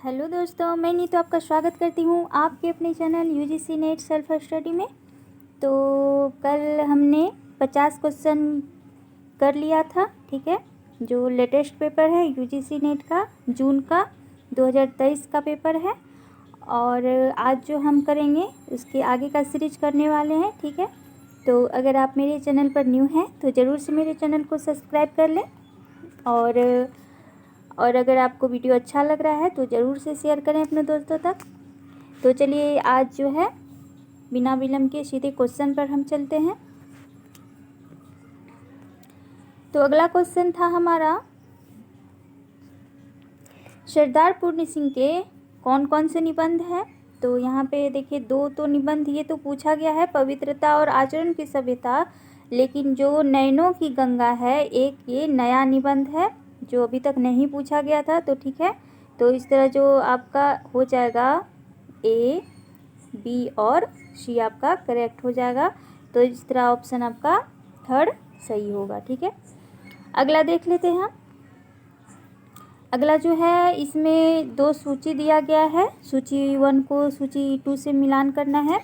Hello दोस्तों, मैं नीतू आपका स्वागत करती हूँ आपके अपने channel UGC net self study में। तो कल हमने 50 क्वेश्चन कर लिया था, ठीक है। जो लेटेस्ट पेपर है यूजीसी नेट का जून का 2023 का पेपर है। और आज जो हम करेंगे उसके आगे का सीरीज करने वाले हैं, ठीक है। तो अगर आप मेरे चैनल पर न्यू हैं तो ज़रूर से मेरे चैनल को सब्सक्राइब कर लें। और अगर आपको वीडियो अच्छा लग रहा है तो ज़रूर से शेयर करें अपने दोस्तों तक। तो चलिए आज जो है बिना विलंब के सीधे क्वेश्चन पर हम चलते हैं। तो अगला क्वेश्चन था हमारा, सरदार पूर्ण सिंह के कौन कौन से निबंध हैं। तो यहाँ पे देखिए दो तो निबंध ये तो पूछा गया है, पवित्रता और आचरण की सभ्यता। लेकिन जो नयनों की गंगा है एक ये नया निबंध है जो अभी तक नहीं पूछा गया था, तो ठीक है। तो इस तरह जो आपका हो जाएगा ए, बी और सी आपका करेक्ट हो जाएगा। तो इस तरह ऑप्शन आपका थर्ड सही होगा, ठीक है। अगला देख लेते हैं। अगला जो है इसमें दो सूची दिया गया है, सूची 1 को सूची 2 से मिलान करना है।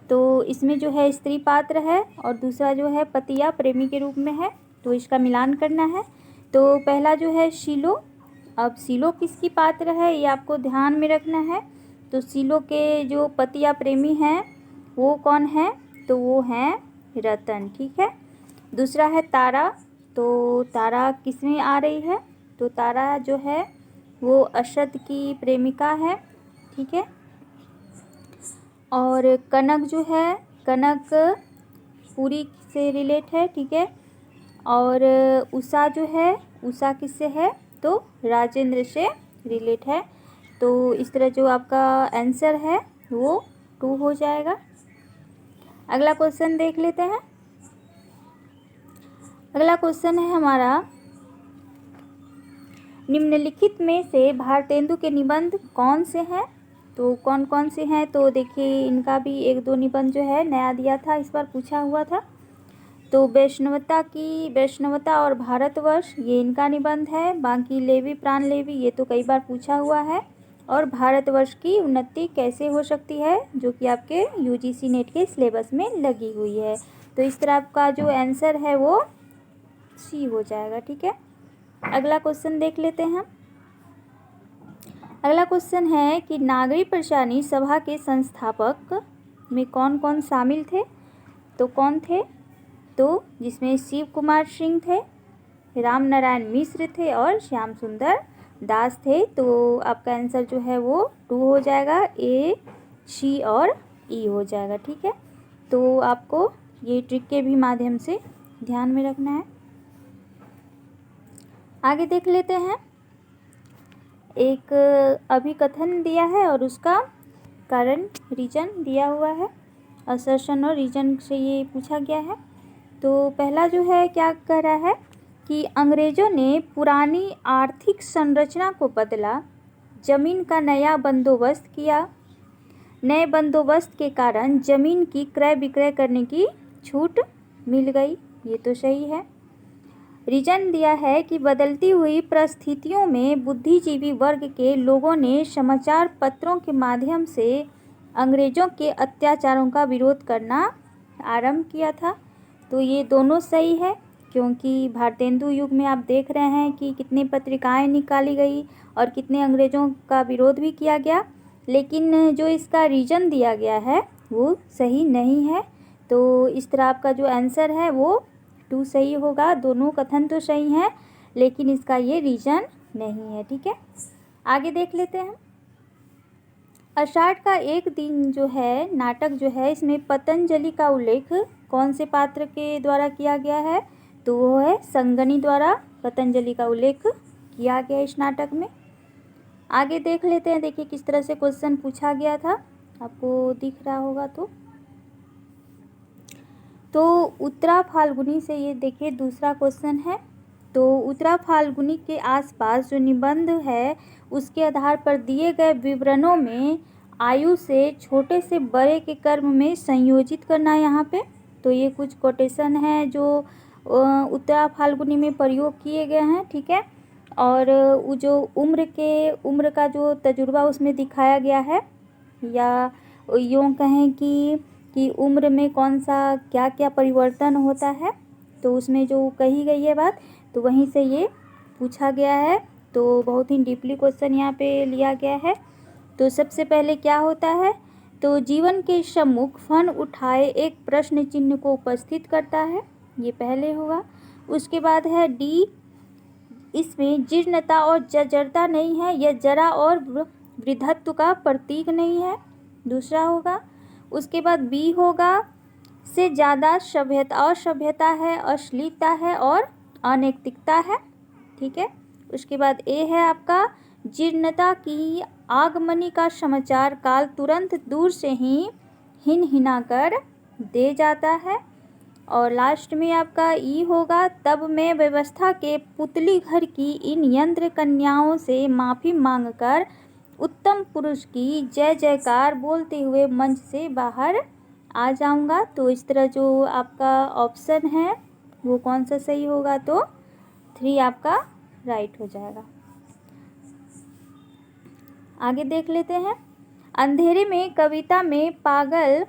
तो इसमें जो है स्त्री पात्र है और दूसरा जो है पति या प्रेमी के रूप में है, तो इसका मिलान करना है। तो पहला जो है शीलो। अब शीलो किसकी पात्र है ये आपको ध्यान में रखना है। तो शीलो के जो पति या प्रेमी हैं वो कौन है, तो वो हैं रतन, ठीक है। दूसरा है तारा। तो तारा किसमें आ रही है, तो तारा जो है वो अशद की प्रेमिका है, ठीक है। और कनक जो है, कनक पूरी से रिलेट है, ठीक है। और उषा जो है, उषा किससे है, तो राजेंद्र से रिलेट है। तो इस तरह जो आपका आंसर है वो 2 हो जाएगा। अगला क्वेश्चन देख लेते हैं। अगला क्वेश्चन है हमारा, निम्नलिखित में से भारतेंदु के निबंध कौन से हैं। तो कौन कौन से हैं, तो देखिए इनका भी एक दो निबंध जो है नया दिया था, इस बार पूछा हुआ था। तो वैष्णवता और भारतवर्ष ये इनका निबंध है। बाकी लेवी प्राण लेवी ये तो कई बार पूछा हुआ है। और भारतवर्ष की उन्नति कैसे हो सकती है, जो कि आपके यूजीसी नेट के सिलेबस में लगी हुई है। तो इस तरह आपका जो आंसर है वो सी हो जाएगा, ठीक है। अगला क्वेश्चन देख लेते हैं। अगला क्वेश्चन है कि नागरी प्रशासनी सभा के संस्थापक में कौन कौन शामिल थे। तो कौन थे, तो जिसमें शिव कुमार सिंह थे, राम नारायण मिश्र थे और श्याम सुंदर दास थे। तो आपका आंसर जो है वो 2 हो जाएगा, ए, सी और ई हो जाएगा, ठीक है। तो आपको ये ट्रिक के भी माध्यम से ध्यान में रखना है। आगे देख लेते हैं। एक अभिकथन दिया है और उसका कारण रीजन दिया हुआ है, असर्शन और रीजन से ये पूछा गया है। तो पहला जो है क्या कह रहा है कि अंग्रेज़ों ने पुरानी आर्थिक संरचना को बदला, जमीन का नया बंदोबस्त किया। नए बंदोबस्त के कारण जमीन की क्रय विक्रय करने की छूट मिल गई, ये तो सही है। रीजन दिया है कि बदलती हुई परिस्थितियों में बुद्धिजीवी वर्ग के लोगों ने समाचार पत्रों के माध्यम से अंग्रेज़ों के अत्याचारों का विरोध करना आरंभ किया था। तो ये दोनों सही है, क्योंकि भारतेंदु युग में आप देख रहे हैं कि कितनी पत्रिकाएं निकाली गई और कितने अंग्रेज़ों का विरोध भी किया गया। लेकिन जो इसका रीजन दिया गया है वो सही नहीं है। तो इस तरह आपका जो आंसर है वो 2 सही होगा। दोनों कथन तो सही हैं लेकिन इसका ये रीजन नहीं है, ठीक है। आगे देख लेते हैं। आषाढ़ का एक दिन जो है नाटक जो है, इसमें पतंजलि का उल्लेख कौन से पात्र के द्वारा किया गया है, तो वो है संगनी द्वारा पतंजलि का उल्लेख किया गया इस नाटक में। आगे देख लेते हैं। देखिए किस तरह से क्वेश्चन पूछा गया था, आपको दिख रहा होगा। तो उत्तरा फाल्गुनी से ये देखिए दूसरा क्वेश्चन है। तो उत्तरा फाल्गुनी के आसपास जो निबंध है उसके आधार पर दिए गए विवरणों में आयु से छोटे से बड़े के कर्म में संयोजित करना है यहाँ पे। तो ये कुछ कोटेशन है जो उत्तरा फाल्गुनी में प्रयोग किए गए हैं, ठीक है। और वो जो उम्र का जो तजुर्बा उसमें दिखाया गया है, या यूँ कहें कि उम्र में कौन सा क्या क्या परिवर्तन होता है, तो उसमें जो कही गई है बात, तो वहीं से ये पूछा गया है। तो बहुत ही डीपली क्वेश्चन यहाँ पे लिया गया है। तो सबसे पहले क्या होता है, तो जीवन के सम्मुख फन उठाए एक प्रश्न चिन्ह को उपस्थित करता है, ये पहले होगा। उसके बाद है डी, इसमें जीर्णता और जर्जरता नहीं है, यह जरा और वृद्धत्व का प्रतीक नहीं है, दूसरा होगा। उसके बाद बी होगा, से ज़्यादा असभ्यता है, अश्लीलता है और अनैतिकता है, ठीक है। उसके बाद ए है आपका, जीर्णता की आगमनी का समाचार काल तुरंत दूर से ही हिनहिना कर दे जाता है। और लास्ट में आपका ई होगा, तब मैं व्यवस्था के पुतली घर की इन यंत्र कन्याओं से माफ़ी मांगकर उत्तम पुरुष की जय जयकार बोलते हुए मंच से बाहर आ जाऊंगा। तो इस तरह जो आपका ऑप्शन है वो कौन सा सही होगा, तो 3 आपका राइट हो जाएगा। आगे देख लेते हैं। अंधेरे में कविता में पागल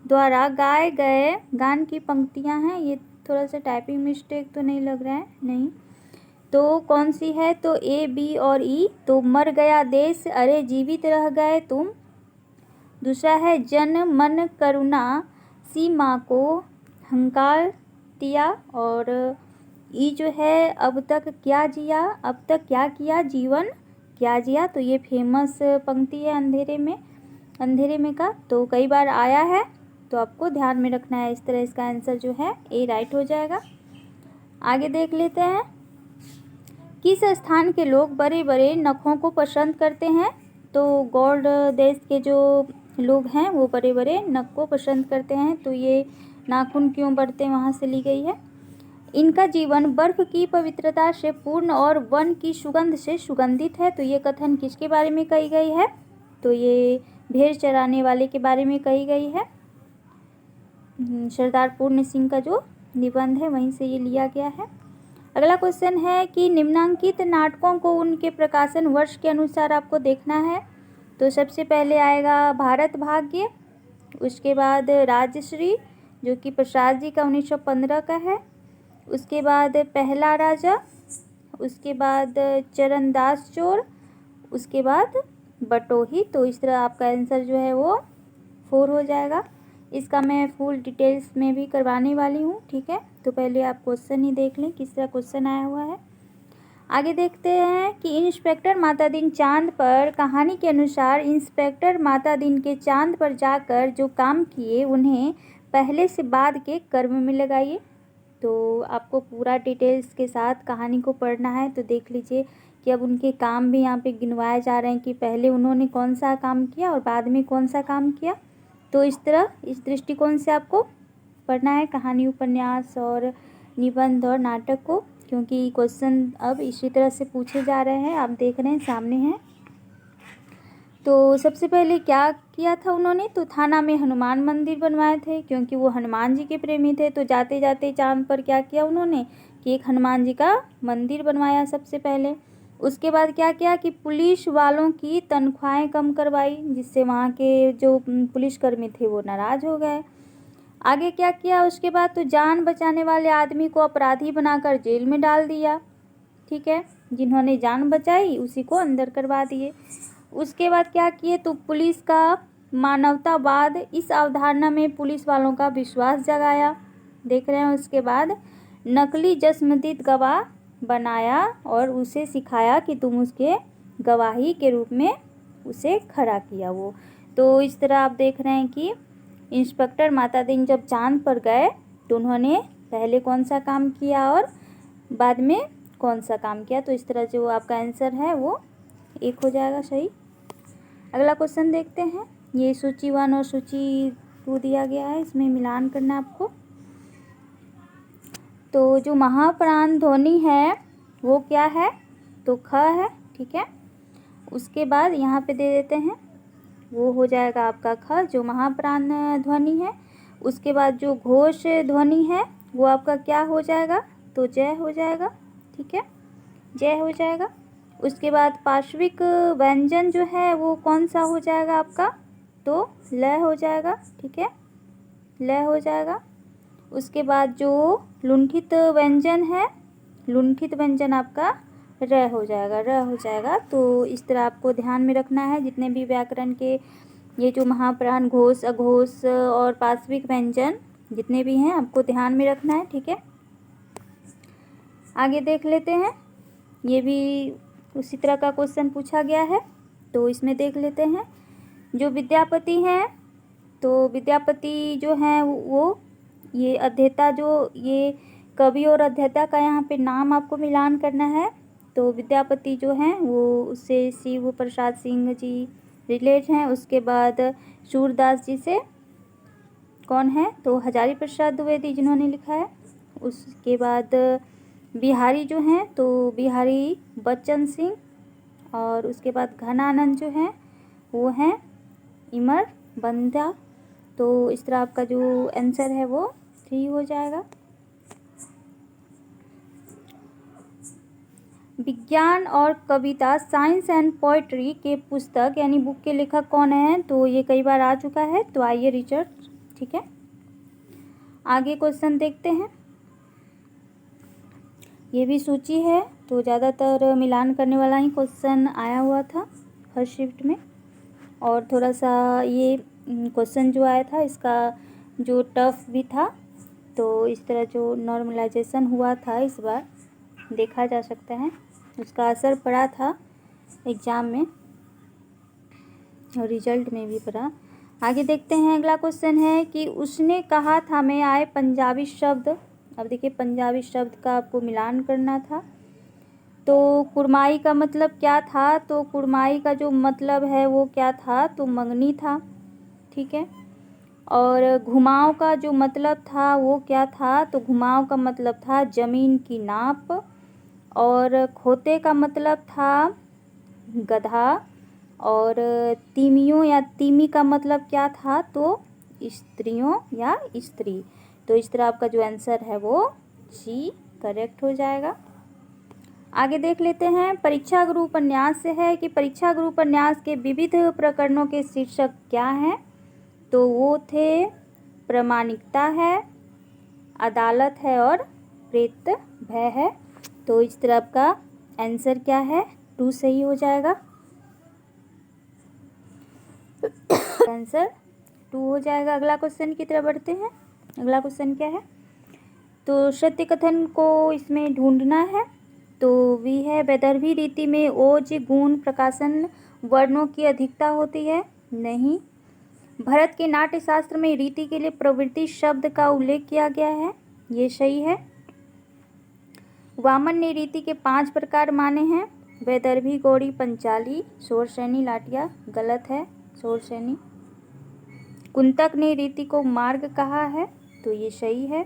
द्वारा गाए गए गान की पंक्तियां हैं, ये थोड़ा सा टाइपिंग मिस्टेक तो नहीं लग रहा है, नहीं, तो कौन सी है, तो ए, बी और ई। तो मर गया देश, अरे जीवित रह गए तुम। दूसरा है जन मन करुणा सी माँ को हंकार दिया। और ई जो है, अब तक क्या जिया, अब तक क्या किया, जीवन क्या जिया। तो ये फेमस पंक्ति है अंधेरे में का, तो कई बार आया है, तो आपको ध्यान में रखना है। इस तरह इसका आंसर जो है ए राइट हो जाएगा। आगे देख लेते हैं। किस स्थान के लोग बड़े बड़े नखों को पसंद करते हैं, तो गौड़ देश के जो लोग हैं वो बड़े बड़े नख को पसंद करते हैं। तो ये नाखून क्यों बढ़ते हैं वहाँ से ली गई है। इनका जीवन बर्फ की पवित्रता से पूर्ण और वन की सुगंध से सुगंधित है। तो ये कथन किसके बारे में कही गई है, तो ये भेड़ चराने वाले के बारे में कही गई है। सरदार पूर्ण सिंह का जो निबंध है वहीं से ये लिया गया है। अगला क्वेश्चन है कि निम्नांकित नाटकों को उनके प्रकाशन वर्ष के अनुसार आपको देखना है। तो सबसे पहले आएगा भारत भाग्य, उसके बाद राजश्री जो कि प्रसाद जी का 1915 का है, उसके बाद पहला राजा, उसके बाद चरणदास चोर, उसके बाद बटोही। तो इस तरह आपका आंसर जो है वो 4 हो जाएगा। इसका मैं फुल डिटेल्स में भी करवाने वाली हूँ, ठीक है। तो पहले आप क्वेश्चन ही देख लें किस तरह क्वेश्चन आया हुआ है। आगे देखते हैं कि इंस्पेक्टर मातादीन चांद पर, कहानी के अनुसार इंस्पेक्टर मातादीन के चांद पर जाकर जो काम किए उन्हें पहले से बाद के कर्म में लगाइए। तो आपको पूरा डिटेल्स के साथ कहानी को पढ़ना है। तो देख लीजिए कि अब उनके काम भी यहाँ पे गिनवाए जा रहे हैं कि पहले उन्होंने कौन सा काम किया और बाद में कौन सा काम किया। तो इस तरह इस दृष्टिकोण से आपको पढ़ना है कहानी, उपन्यास और निबंध और नाटक को, क्योंकि क्वेश्चन अब इसी तरह से पूछे जा रहे हैं, आप देख रहे हैं सामने हैं। तो सबसे पहले क्या किया था उन्होंने, तो थाना में हनुमान मंदिर बनवाए थे, क्योंकि वो हनुमान जी के प्रेमी थे। तो जाते जाते चांद पर क्या किया उन्होंने कि एक हनुमान जी का मंदिर बनवाया सबसे पहले। उसके बाद क्या किया कि पुलिस वालों की तनख्वाहें कम करवाई, जिससे वहाँ के जो पुलिसकर्मी थे वो नाराज़ हो गए। आगे क्या किया उसके बाद, तो जान बचाने वाले आदमी को अपराधी बनाकर जेल में डाल दिया, ठीक है। जिन्होंने जान बचाई उसी को अंदर करवा दिए। उसके बाद क्या किए, तो पुलिस का मानवतावाद, इस अवधारणा में पुलिस वालों का विश्वास जगाया, देख रहे हैं। उसके बाद नकली जस्मदीद गवाह बनाया और उसे सिखाया कि तुम उसके गवाही के रूप में उसे खड़ा किया वो। तो इस तरह आप देख रहे हैं कि इंस्पेक्टर मातादीन जब चांद पर गए तो उन्होंने पहले कौन सा काम किया और बाद में कौन सा काम किया। तो इस तरह जो आपका आंसर है वो 1 हो जाएगा सही। अगला क्वेश्चन देखते हैं। ये सूची 1 और सूची 2 दिया गया है, इसमें मिलान करना है आपको। तो जो महाप्राण ध्वनि है वो क्या है, तो ख है, ठीक है। उसके बाद यहाँ पे दे देते हैं, वो हो जाएगा आपका ख जो महाप्राण ध्वनि है। उसके बाद जो घोष ध्वनि है वो आपका क्या हो जाएगा, तो जय हो जाएगा, ठीक है। जय हो जाएगा। उसके बाद पार्श्विक व्यंजन जो है वो कौन सा हो जाएगा आपका, तो लय हो जाएगा, ठीक है, लय हो जाएगा। उसके बाद जो लुंठित व्यंजन है, लुंठित व्यंजन आपका र हो जाएगा, र हो जाएगा। तो इस तरह आपको ध्यान में रखना है, जितने भी व्याकरण के ये जो महाप्राण, घोष, अघोष और पार्श्विक व्यंजन जितने भी हैं आपको ध्यान में रखना है, ठीक है। आगे देख लेते हैं, ये भी उसी तरह का क्वेश्चन पूछा गया है, तो इसमें देख लेते हैं। जो विद्यापति हैं, तो विद्यापति जो हैं वो ये अध्येता, जो ये कवि और अध्येता का यहाँ पे नाम आपको मिलान करना है। तो विद्यापति जो हैं वो उससे शिव प्रसाद सिंह जी रिलेट हैं। उसके बाद सूरदास जी से कौन है, तो हजारी प्रसाद द्विवेदी जिन्होंने लिखा है। उसके बाद बिहारी जो हैं तो बिहारी बच्चन सिंह, और उसके बाद घनानंद जो हैं वो हैं इमर बंदा। तो इस तरह आपका जो आंसर है वो 3 हो जाएगा। विज्ञान और कविता, साइंस एंड पोइट्री के पुस्तक यानी बुक के लेखक कौन हैं, तो ये कई बार आ चुका है, तो आइए रिचर्ड, ठीक है। आगे क्वेश्चन देखते हैं, ये भी सूची है, तो ज़्यादातर मिलान करने वाला ही क्वेश्चन आया हुआ था फर्स्ट शिफ्ट में, और थोड़ा सा ये क्वेश्चन जो आया था इसका जो टफ भी था, तो इस तरह जो नॉर्मलाइजेशन हुआ था इस बार देखा जा सकता है, उसका असर पड़ा था एग्ज़ाम में और रिजल्ट में भी पड़ा। आगे देखते हैं, अगला क्वेश्चन है कि उसने कहा था मैं आए पंजाबी शब्द। अब देखिए पंजाबी शब्द का आपको मिलान करना था। तो कुड़माई का मतलब क्या था, तो कुड़माई का जो मतलब है वो क्या था, तो मंगनी था, ठीक है। और घुमाव का जो मतलब था वो क्या था, तो घुमाव का मतलब था ज़मीन की नाप। और खोते का मतलब था गधा। और तीमियों या तीमी का मतलब क्या था, तो स्त्रियों या स्त्री। तो इस तरह आपका जो आंसर है वो सी करेक्ट हो जाएगा। आगे देख लेते हैं, परीक्षा गुरु उपन्यास से है कि परीक्षा गुरु उपन्यास के विविध प्रकरणों के शीर्षक क्या हैं, तो वो थे प्रामाणिकता है, अदालत है और प्रेत भय है। तो इस तरह आपका आंसर क्या है, 2 सही हो जाएगा, आंसर 2 हो जाएगा। अगला क्वेश्चन की तरफ बढ़ते हैं। अगला क्वेश्चन क्या है, तो सत्य कथन को इसमें ढूंढना है। तो वी है वैदर्भी रीति में ओज गुण प्रकाशन वर्णों की अधिकता होती है, नहीं। भरत के नाट्य शास्त्र में रीति के लिए प्रवृत्ति शब्द का उल्लेख किया गया है, ये सही है। वामन ने रीति के 5 प्रकार माने हैं, वैदर्भी, गौड़ी, पंचाली, शोरसैनी, लाटिया, गलत है शोरसैनी। कुंतक ने रीति को मार्ग कहा है, तो ये सही है।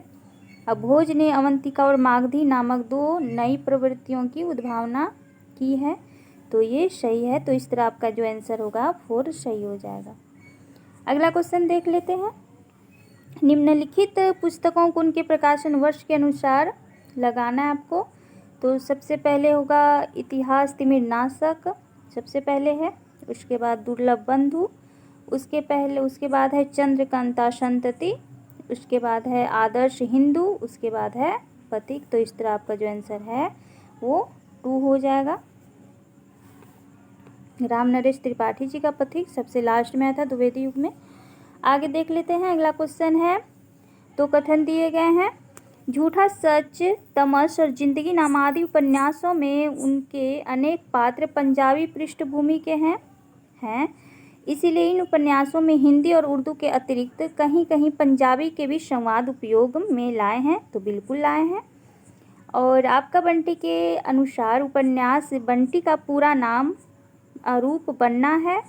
अभोज ने अवंतिका और मागधी नामक 2 नई प्रवृत्तियों की उद्भावना की है, तो ये सही है। तो इस तरह आपका जो आंसर होगा 4 सही हो जाएगा। अगला क्वेश्चन देख लेते हैं, निम्नलिखित पुस्तकों को उनके प्रकाशन वर्ष के अनुसार लगाना है आपको। तो सबसे पहले होगा इतिहास तिमिरनाशक, सबसे पहले है। उसके बाद दुर्लभ बंधु, उसके बाद है चंद्रकांता संतति, उसके बाद है आदर्श हिंदू, उसके बाद है पथिक। तो इस तरह आपका जो आंसर है वो 2 हो जाएगा। राम नरेश त्रिपाठी जी का पथिक सबसे लास्ट में आया था द्विवेदी युग में। आगे देख लेते हैं, अगला क्वेश्चन है, तो कथन दिए गए हैं, झूठा सच, तमस और जिंदगी नाम आदि उपन्यासों में उनके अनेक पात्र पंजाबी पृष्ठभूमि के हैं। इसीलिए इन उपन्यासों में हिंदी और उर्दू के अतिरिक्त कहीं कहीं पंजाबी के भी संवाद उपयोग में लाए हैं, तो बिल्कुल लाए हैं। और आपका बंटी के अनुसार उपन्यास बंटी का पूरा नाम अरूप बन्ना है,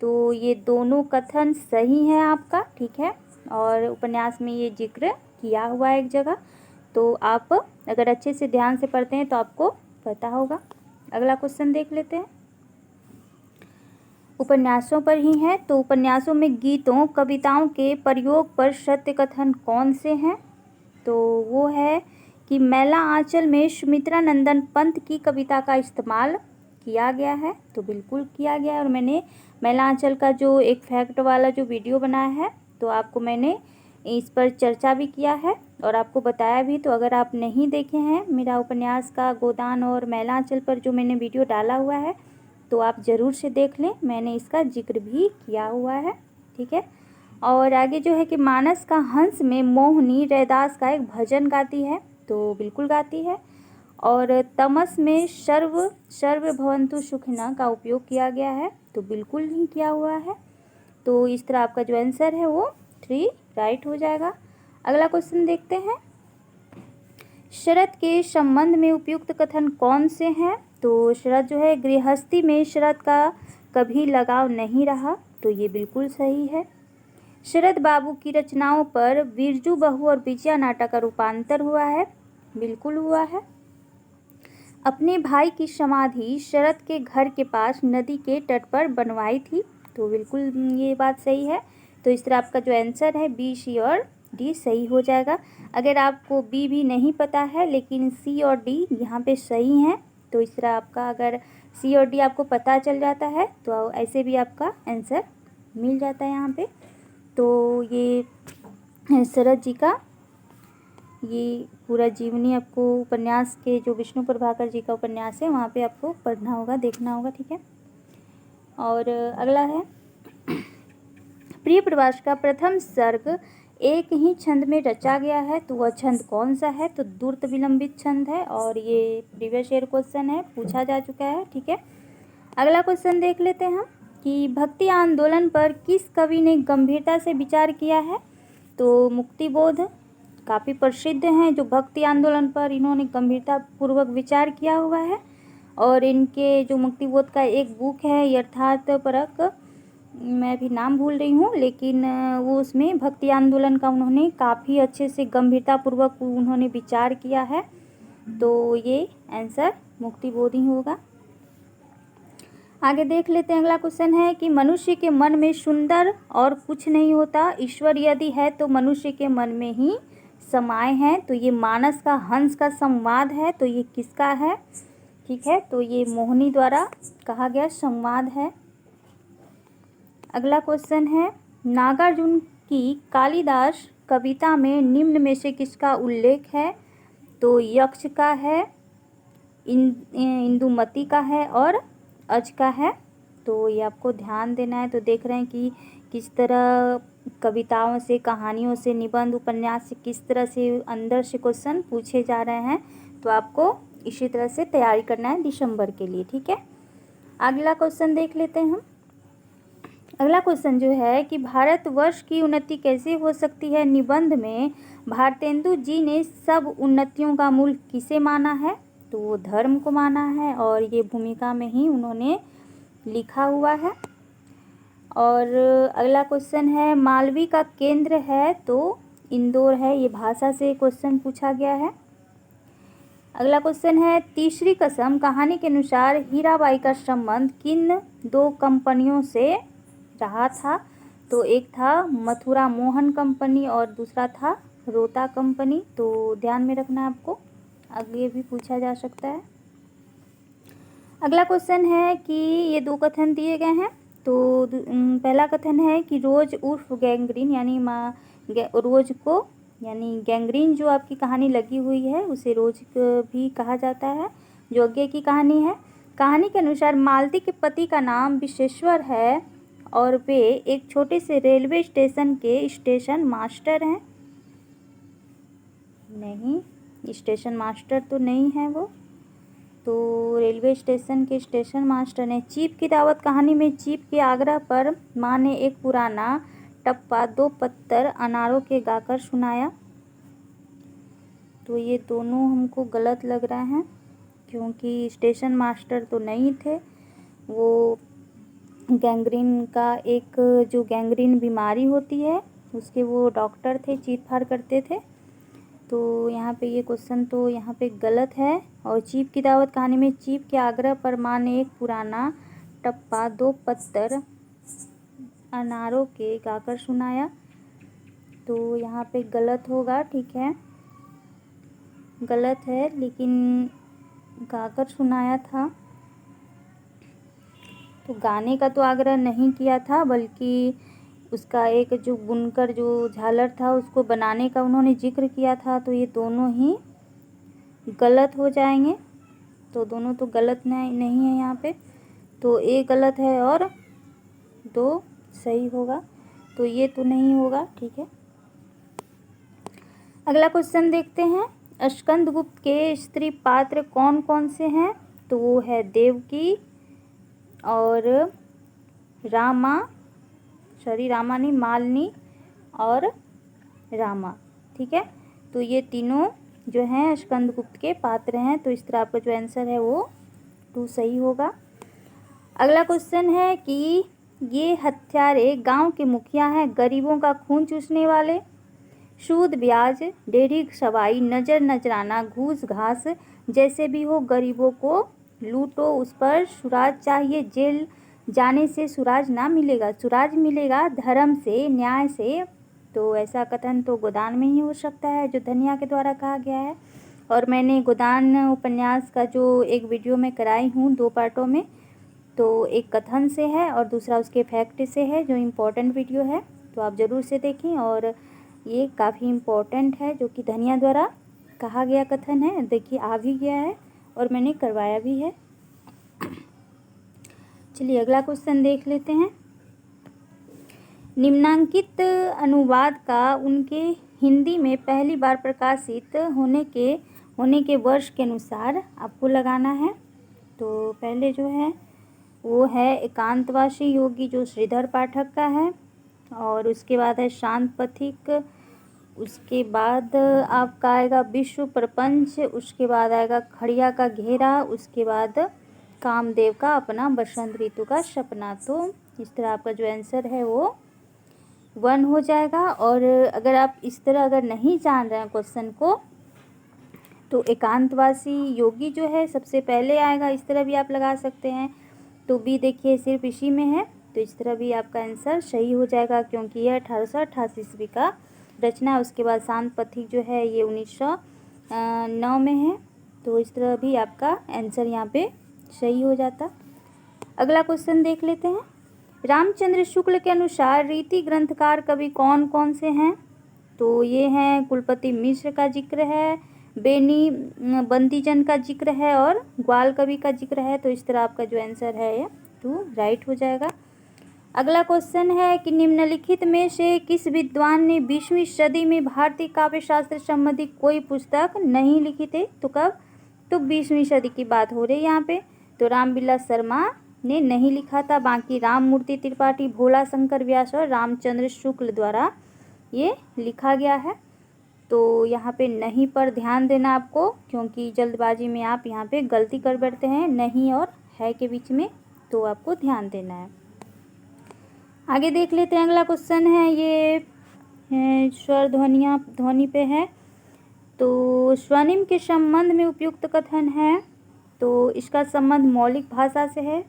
तो ये दोनों कथन सही है आपका, ठीक है। और उपन्यास में ये जिक्र किया हुआ है एक जगह, तो आप अगर अच्छे से ध्यान से पढ़ते हैं तो आपको पता होगा। अगला क्वेश्चन देख लेते हैं, उपन्यासों पर ही है। तो उपन्यासों में गीतों कविताओं के प्रयोग पर सत्य कथन कौन से हैं, तो वो है कि मैला आंचल में सुमित्रा नंदन पंत की कविता का इस्तेमाल किया गया है? तो बिल्कुल किया गया है। और मैंने मैला आंचल का जो एक फैक्ट वाला जो वीडियो बनाया है तो आपको मैंने इस पर चर्चा भी किया है और आपको बताया भी। तो अगर आप नहीं देखे हैं मेरा उपन्यास का गोदान और मैला आंचल पर जो मैंने वीडियो डाला हुआ है तो आप ज़रूर से देख लें, मैंने इसका जिक्र भी किया हुआ है। ठीक है। और आगे जो है कि मानस का हंस में मोहिनी रैदास का एक भजन गाती है? तो बिल्कुल गाती है। और तमस में सर्व सर्व भवन्तु सुखिनः का उपयोग किया गया है? तो बिल्कुल नहीं किया हुआ है। तो इस तरह आपका जो आंसर है वो 3 राइट हो जाएगा। अगला क्वेश्चन देखते हैं। शरद के संबंध में उपयुक्त कथन कौन से हैं? तो शरद जो है गृहस्थी में शरद का कभी लगाव नहीं रहा? तो ये बिल्कुल सही है। शरद बाबू की रचनाओं पर बिरजू बहू और विजया नाटक का रूपांतर हुआ है? बिल्कुल हुआ है। अपने भाई की समाधि शरद के घर के पास नदी के तट पर बनवाई थी? तो बिल्कुल ये बात सही है। तो इस तरह आपका जो आंसर है बी, सी और डी सही हो जाएगा। अगर आपको बी भी नहीं पता है लेकिन सी और डी यहाँ पे सही हैं तो इस तरह आपका अगर सी और डी आपको पता चल जाता है तो ऐसे भी आपका आंसर मिल जाता है यहाँ पे। तो ये शरद जी का ये पूरा जीवनी आपको उपन्यास के जो विष्णु प्रभाकर जी का उपन्यास है वहाँ पे आपको पढ़ना होगा, देखना होगा। ठीक है। और अगला है प्रिय प्रवास का प्रथम सर्ग एक ही छंद में रचा गया है? तो वह छंद कौन सा है? तो द्रुत विलंबित छंद है और ये प्रीवियस ईयर क्वेश्चन है, पूछा जा चुका है। ठीक है। अगला क्वेश्चन देख लेते हैं हम कि भक्ति आंदोलन पर किस कवि ने गंभीरता से विचार किया है? तो मुक्तिबोध काफ़ी प्रसिद्ध हैं जो भक्ति आंदोलन पर इन्होंने गंभीरता पूर्वक विचार किया हुआ है। और इनके जो मुक्तिबोध का एक बुक है यथार्थपरक, मैं भी नाम भूल रही हूँ लेकिन वो उसमें भक्ति आंदोलन का उन्होंने काफ़ी अच्छे से गंभीरता पूर्वक उन्होंने विचार किया है। तो ये आंसर मुक्तिबोध ही होगा। आगे देख लेते हैं। अगला क्वेश्चन है कि मनुष्य के मन में सुंदर और कुछ नहीं होता, ईश्वर यदि है तो मनुष्य के मन में ही समाये हैं? तो ये मानस का हंस का संवाद है। तो ये किसका है? ठीक है। तो ये मोहिनी द्वारा कहा गया संवाद है। अगला क्वेश्चन है नागार्जुन की कालिदास कविता में निम्न में से किसका उल्लेख है? तो यक्ष का है, इंदुमती का है और अज का है। तो ये आपको ध्यान देना है। तो देख रहे हैं कि किस तरह कविताओं से, कहानियों से, निबंध, उपन्यास से किस तरह से अंदर से क्वेश्चन पूछे जा रहे हैं। तो आपको इसी तरह से तैयारी करना है दिसंबर के लिए। ठीक है। अगला क्वेश्चन देख लेते हैं हम। अगला क्वेश्चन जो है कि भारतवर्ष की उन्नति कैसे हो सकती है? निबंध में भारतेंदु जी ने सब उन्नतियों का मूल किसे माना है? तो वो धर्म को माना है और ये भूमिका में ही उन्होंने लिखा हुआ है। और अगला क्वेश्चन है मालवी का केंद्र है? तो इंदौर है। ये भाषा से क्वेश्चन पूछा गया है। अगला क्वेश्चन है तीसरी कसम कहानी के अनुसार हीराबाई का संबंध किन दो कंपनियों से रहा था? तो एक था मथुरा मोहन कंपनी और दूसरा था रोता कंपनी। तो ध्यान में रखना है आपको, आगे भी पूछा जा सकता है। अगला क्वेश्चन है कि ये दो कथन दिए गए हैं। तो पहला कथन है कि रोज उर्फ गैंग्रीन यानी रोज को यानी गैंग्रीन जो आपकी कहानी लगी हुई है उसे रोज भी कहा जाता है, जो आगे की कहानी है। कहानी के अनुसार मालती के पति का नाम विश्वेश्वर है और वे एक छोटे से रेलवे स्टेशन के स्टेशन मास्टर हैं। नहीं, स्टेशन मास्टर तो नहीं है वो, तो रेलवे स्टेशन के स्टेशन मास्टर ने चीप की दावत कहानी में चीप के आग्रह पर माँ ने एक पुराना टप्पा 2 पत्तर अनारों के गाकर सुनाया। तो ये दोनों हमको गलत लग रहे हैं क्योंकि स्टेशन मास्टर तो नहीं थे, वो गैंग्रीन का एक जो गैंग्रीन बीमारी होती है उसके वो डॉक्टर थे, चीर फाड़ करते थे। तो यहाँ पे ये क्वेश्चन तो यहाँ पे गलत है। और चीप की दावत कहानी में चीप के आग्रह पर माँ ने एक पुराना टप्पा 2 पत्तर अनारों के गाकर सुनाया। तो यहाँ पे गलत होगा। ठीक है। गलत है, लेकिन गाकर सुनाया था। तो गाने का तो आग्रह नहीं किया था, बल्कि उसका एक जो बुनकर जो झालर था उसको बनाने का उन्होंने जिक्र किया था। तो ये दोनों ही गलत हो जाएंगे। तो दोनों तो गलत नहीं है यहाँ पे। तो ए गलत है और 2 सही होगा। तो ये तो नहीं होगा, ठीक है। अगला क्वेश्चन देखते हैं। स्कंदगुप्त के स्त्री पात्र कौन कौन से हैं? तो वो है देवकी और रामा नहीं, मालिनी और रामा, ठीक है। तो ये तीनों जो हैं स्कंदगुप्त के पात्र हैं। तो इस तरह आपका जो आंसर है वो 2 सही होगा। अगला क्वेश्चन है कि ये हत्यारे गांव के मुखिया हैं, गरीबों का खून चूसने वाले, सूद ब्याज, डेढ़ी सवाई, नजर नजराना, घूस घास, जैसे भी हो गरीबों को लूटो, उस पर सुराज चाहिए, जेल जाने से सुराज ना मिलेगा, सुराज मिलेगा धर्म से, न्याय से। तो ऐसा कथन तो गोदान में ही हो सकता है, जो धनिया के द्वारा कहा गया है। और मैंने गोदान उपन्यास का जो एक वीडियो में कराई हूँ 2 पार्टों में, तो एक कथन से है और दूसरा उसके फैक्ट से है, जो इम्पोर्टेंट वीडियो है। तो आप ज़रूर से देखें। और ये काफ़ी इम्पोर्टेंट है, जो कि धनिया द्वारा कहा गया कथन है। देखिए आ भी गया है और मैंने करवाया भी है। चलिए अगला क्वेश्चन देख लेते हैं। निम्नांकित अनुवाद का उनके हिंदी में पहली बार प्रकाशित होने के वर्ष के अनुसार आपको लगाना है। तो पहले जो है वो है एकांतवासी योगी, जो श्रीधर पाठक का है। और उसके बाद है शांत पथिक, उसके बाद आपका आएगा विश्व प्रपंच, उसके बाद आएगा खड़िया का घेरा, उसके बाद कामदेव का अपना, बसंत ऋतु का सपना। तो इस तरह आपका जो आंसर है वो 1 हो जाएगा। और अगर आप इस तरह अगर नहीं जान रहे हैं क्वेश्चन को, तो एकांतवासी योगी जो है सबसे पहले आएगा, इस तरह भी आप लगा सकते हैं। तो बी देखिए सिर्फ इसी में है, तो इस तरह भी आपका आंसर सही हो जाएगा, क्योंकि यह 1888 ईस्वी का रचना है। उसके बाद शांत पथिक जो है ये 1909 में है। तो इस तरह भी आपका आंसर यहाँ पे सही हो जाता। अगला क्वेश्चन देख लेते हैं। रामचंद्र शुक्ल के अनुसार रीति ग्रंथकार कवि कौन कौन से हैं? तो ये हैं कुलपति मिश्र का जिक्र है, बेनी बंदीजन का जिक्र है और ग्वाल कवि का जिक्र है। तो इस तरह आपका जो आंसर है ये 2 राइट हो जाएगा। अगला क्वेश्चन है कि निम्नलिखित में से किस विद्वान ने 20वीं सदी में भारतीय काव्य शास्त्र संबंधी कोई पुस्तक नहीं लिखी थी? तो कब? तो 20वीं सदी की बात हो रही है यहाँ पे। तो रामविलास शर्मा ने नहीं लिखा था, बाकी राममूर्ति त्रिपाठी, भोला शंकर व्यास और रामचंद्र शुक्ल द्वारा ये लिखा गया है। तो यहाँ पे नहीं पर ध्यान देना आपको, क्योंकि जल्दबाजी में आप यहाँ पे गलती कर बैठते हैं, नहीं और है के बीच में, तो आपको ध्यान देना है। आगे देख लेते हैं। अगला क्वेश्चन है ये स्वर ध्वनि पे है। तो स्वनिम के संबंध में उपयुक्त कथन है। तो इसका संबंध मौलिक भाषा से है,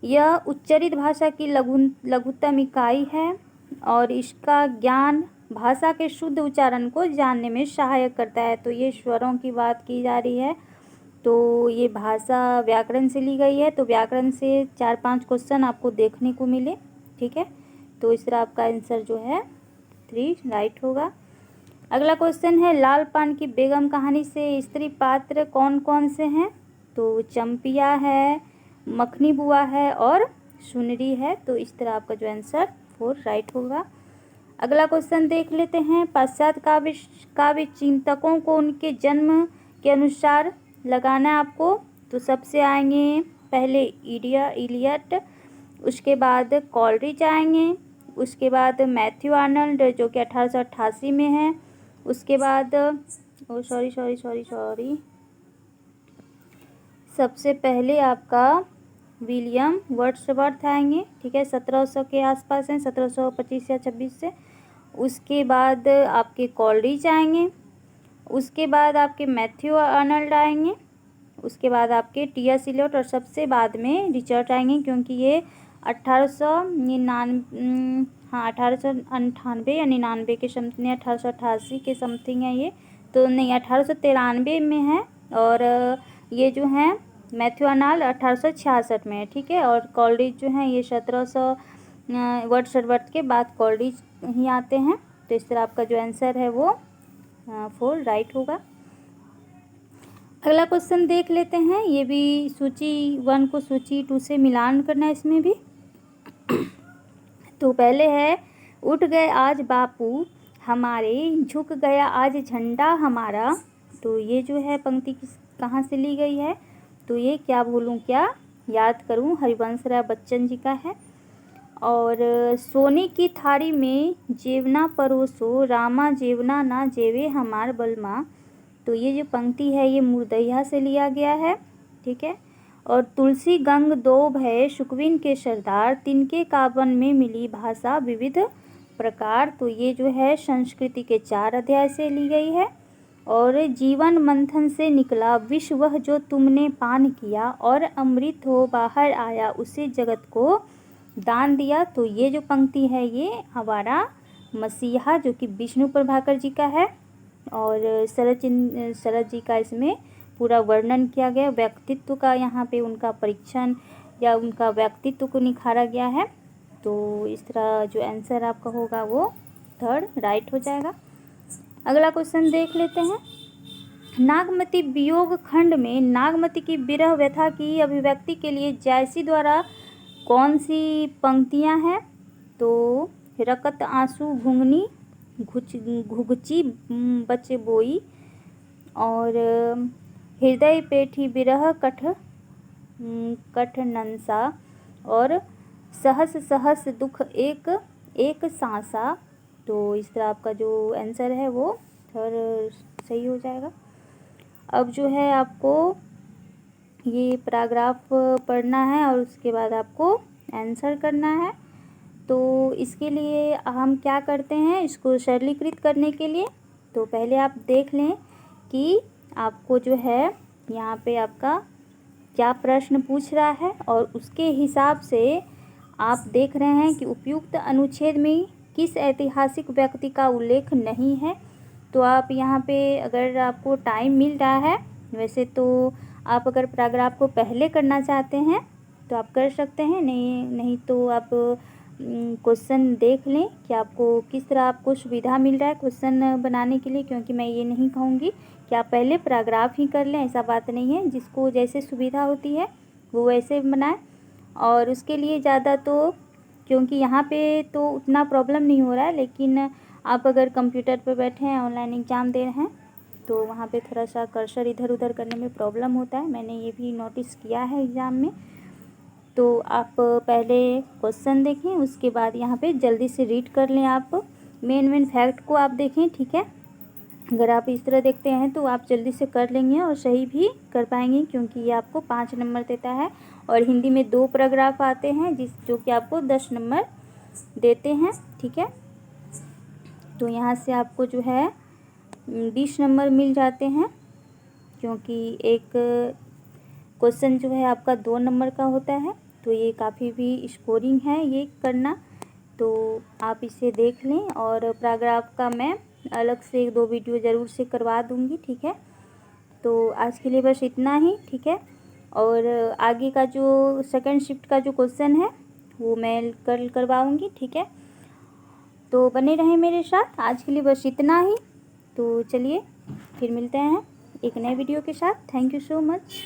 यह उच्चरित भाषा की लघुतम इकाई है और इसका ज्ञान भाषा के शुद्ध उच्चारण को जानने में सहायक करता है। तो ये स्वरों की बात की जा रही है। तो ये भाषा व्याकरण से ली गई है। तो व्याकरण से 4-5 क्वेश्चन आपको देखने को मिले, ठीक है। तो इस तरह आपका आंसर जो है 3 राइट होगा। अगला क्वेश्चन है लाल पान की बेगम कहानी से स्त्री पात्र कौन कौन से हैं? तो चंपिया है, मखनी बुआ है और सुनरी है। तो इस तरह आपका जो आंसर 4 राइट होगा। अगला क्वेश्चन देख लेते हैं। पाश्चात्य काव्य चिंतकों को उनके जन्म के अनुसार लगाना है आपको। तो सबसे आएंगे पहले इलियट, उसके बाद कॉलरिज आएंगे, उसके बाद मैथ्यू आर्नल्ड जो कि 1888 में है, उसके बाद सॉरी सबसे पहले आपका विलियम वर्ड्सवर्थ आएंगे, ठीक है, 1700 के आसपास हैं, 1725 या 26 से। उसके बाद आपके कॉलरिज आएंगे, उसके बाद आपके मैथ्यू आर्नल्ड आएंगे, उसके बाद आपके टी.एस. इलियट और सबसे बाद में रिचर्ड आएंगे, क्योंकि ये 1898 या 99 के समथिंग, 1888 के समथिंग है ये। तो नहीं 1893 में है, और ये जो है मैथ्यू आर्नल्ड 1866 में है, ठीक है। और कोलरिज जो है ये 1700 वर्ष के बाद कोलरिज ही आते हैं। तो इस तरह आपका जो आंसर है वो 4 राइट होगा। अगला क्वेश्चन देख लेते हैं। ये भी सूची 1 को सूची 2 से मिलान करना है इसमें भी। तो पहले है, उठ गए आज बापू हमारे, झुक गया आज झंडा हमारा। तो ये जो है पंक्ति कहाँ से ली गई है? तो ये क्या भूलूं क्या याद करूं हरिवंश राय बच्चन जी का है। और सोने की थारी में जेवना परोसो, रामा जेवना ना जेवे हमार बलमा। तो ये जो पंक्ति है ये मुर्दैया से लिया गया है, ठीक है। और तुलसी गंग दो भय शुकविन के सरदार, तिनके कावन में मिली भाषा विविध प्रकार। तो ये जो है संस्कृति के 4 अध्याय से ली गई है। और जीवन मंथन से निकला विष वह जो तुमने पान किया, और अमृत हो बाहर आया उसे जगत को दान दिया। तो ये जो पंक्ति है ये हमारा मसीहा जो कि विष्णु प्रभाकर जी का है। और शरद जी का इसमें पूरा वर्णन किया गया, व्यक्तित्व का यहाँ पे उनका परीक्षण या उनका व्यक्तित्व को निखारा गया है। तो इस तरह जो आंसर आपका होगा वो 3 राइट हो जाएगा। अगला क्वेश्चन देख लेते हैं। नागमती वियोग खंड में नागमती की विरह व्यथा की अभिव्यक्ति के लिए जायसी द्वारा कौन सी पंक्तियाँ हैं? तो रकत आंसू घुंघनी घुघची बचे बोई, और हृदय पेठी विरह कठ नंसा, और सहस सहस दुख एक एक सांसा। तो इस तरह आपका जो आंसर है वो 3 सही हो जाएगा। अब जो है आपको ये पैराग्राफ पढ़ना है और उसके बाद आपको आंसर करना है। तो इसके लिए हम क्या करते हैं, इसको सरलीकृत करने के लिए तो पहले आप देख लें कि आपको जो है यहाँ पे आपका क्या प्रश्न पूछ रहा है, और उसके हिसाब से आप देख रहे हैं कि उपयुक्त अनुच्छेद में किस ऐतिहासिक व्यक्ति का उल्लेख नहीं है। तो आप यहाँ पे अगर आपको टाइम मिल रहा है, वैसे तो आप अगर पैराग्राफ को पहले करना चाहते हैं तो आप कर सकते हैं, नहीं तो आप क्वेश्चन देख लें कि आपको किस तरह आपको सुविधा मिल रहा है क्वेश्चन बनाने के लिए। क्योंकि मैं ये नहीं कहूँगी कि आप पहले पैराग्राफ ही कर लें, ऐसा बात नहीं है। जिसको जैसे सुविधा होती है वो वैसे बनाए। और उसके लिए ज़्यादा तो क्योंकि यहाँ पे तो उतना प्रॉब्लम नहीं हो रहा है, लेकिन आप अगर कंप्यूटर पर बैठे हैं ऑनलाइन एग्ज़ाम दे रहे हैं तो वहाँ पे थोड़ा सा कर्सर इधर उधर करने में प्रॉब्लम होता है। मैंने ये भी नोटिस किया है एग्ज़ाम में। तो आप पहले क्वेश्चन देखें, उसके बाद यहाँ पे जल्दी से रीड कर लें। आप मेन फैक्ट को आप देखें, ठीक है। अगर आप इस तरह देखते हैं तो आप जल्दी से कर लेंगे और सही भी कर पाएंगे, क्योंकि ये आपको 5 नंबर देता है। और हिंदी में 2 पैराग्राफ आते हैं जो कि आपको 10 नंबर देते हैं, ठीक है। तो यहाँ से आपको जो है 20 नंबर मिल जाते हैं, क्योंकि एक क्वेश्चन जो है आपका 2 नंबर का होता है। तो ये काफ़ी भी स्कोरिंग है ये करना। तो आप इसे देख लें, और पैराग्राफ का मैं अलग से 1-2 वीडियो ज़रूर से करवा दूँगी, ठीक है। तो आज के लिए बस इतना ही, ठीक है। और आगे का जो सेकंड शिफ्ट का जो क्वेश्चन है वो मैं कल करवाऊँगी, ठीक है। तो बने रहें मेरे साथ। आज के लिए बस इतना ही। तो चलिए फिर मिलते हैं एक नए वीडियो के साथ। Thank you so much.